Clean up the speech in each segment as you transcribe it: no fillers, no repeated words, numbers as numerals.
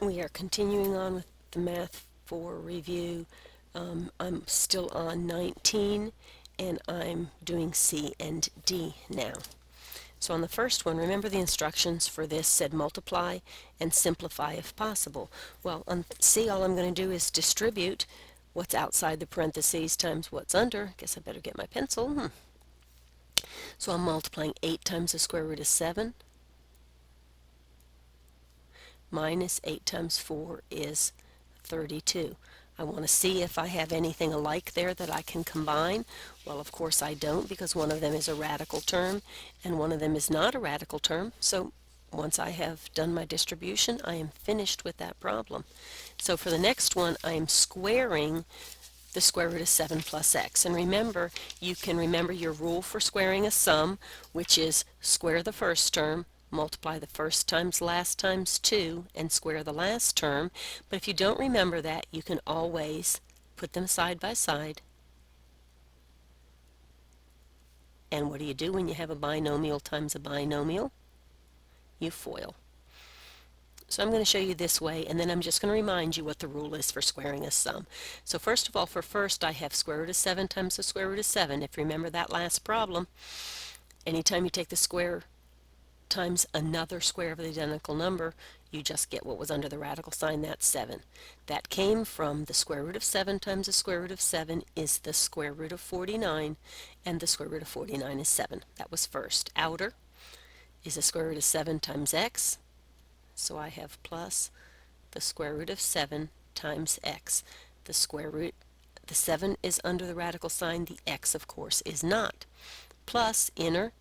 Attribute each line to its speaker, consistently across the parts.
Speaker 1: We are continuing on with the Math 4 review. I'm still on 19 and I'm doing C and D now. So on the first one, remember the instructions for this said multiply and simplify if possible. Well, on C, all I'm going to do is distribute what's outside the parentheses times what's under. Guess I better get my pencil. So I'm multiplying 8 times the square root of 7 minus 8 times 4 is 32. I want to see if I have anything alike there that I can combine. Well, of course I don't, because one of them is a radical term and one of them is not a radical term. So once I have done my distribution, I am finished with that problem. So for the next one, I am squaring the square root of 7 plus x. And remember, you can remember your rule for squaring a sum, which is square the first term, multiply the first times last times 2, and square the last term. But if you don't remember that, you can always put them side by side. And what do you do when you have a binomial times a binomial? You FOIL. So I'm going to show you this way, and then I'm just going to remind you what the rule is for squaring a sum. So first of all, for first, I have square root of 7 times the square root of 7. If you remember that last problem, anytime you take the square times another square of the identical number, you just get what was under the radical sign, that's 7. That came from the square root of 7 times the square root of 7 is the square root of 49, and the square root of 49 is 7. That was first. Outer is the square root of 7 times x, so I have plus the square root of 7 times x. The square root, the 7 is under the radical sign, the x of course is not. Plus inner,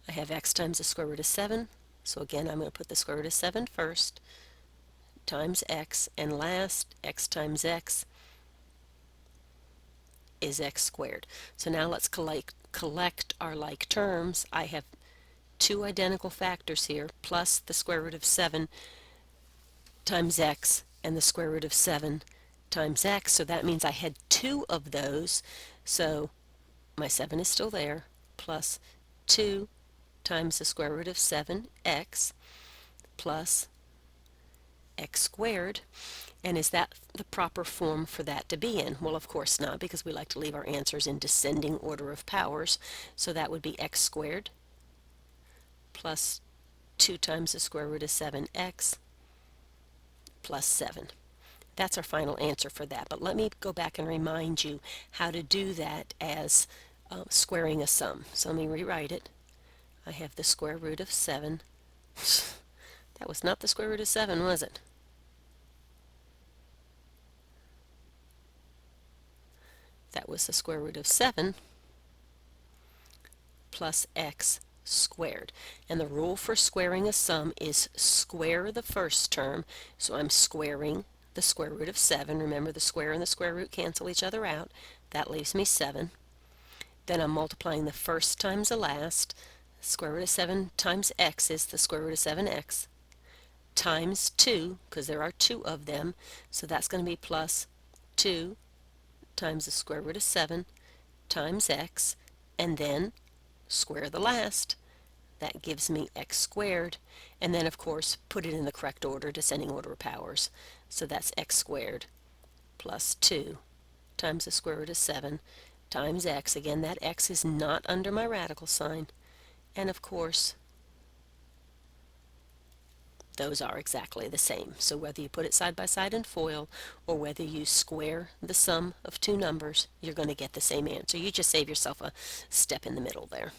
Speaker 1: I have x times the square root of 7, so again I'm going to put the square root of 7 first, times x, and last, x times x is x squared. So now let's collect our like terms. I have two identical factors here, plus the square root of 7 times x and the square root of 7 times x, so that means I had two of those, so my 7 is still there, plus 2 times the square root of 7x plus x squared. And is that the proper form for that to be in? Well, of course not, because we like to leave our answers in descending order of powers. So that would be x squared plus 2 times the square root of 7x plus 7. That's our final answer for that. But let me go back and remind you how to do that as squaring a sum. So let me rewrite it. I have the square root of 7. That was not the square root of 7, was it? That was the square root of 7 plus x squared. And the rule for squaring a sum is square the first term. So I'm squaring the square root of 7. Remember, the square and the square root cancel each other out. That leaves me 7. Then I'm multiplying the first times the last. Square root of 7 times x is the square root of 7x times 2, because there are two of them, so that's going to be plus 2 times the square root of 7 times x, and then square the last. That gives me x squared, and then of course put it in the correct order, descending order of powers. So that's x squared plus 2 times the square root of 7 times x. Again, that x is not under my radical sign. And of course, those are exactly the same. So whether you put it side by side and FOIL, or whether you square the sum of two numbers, you're going to get the same answer. You just save yourself a step in the middle there.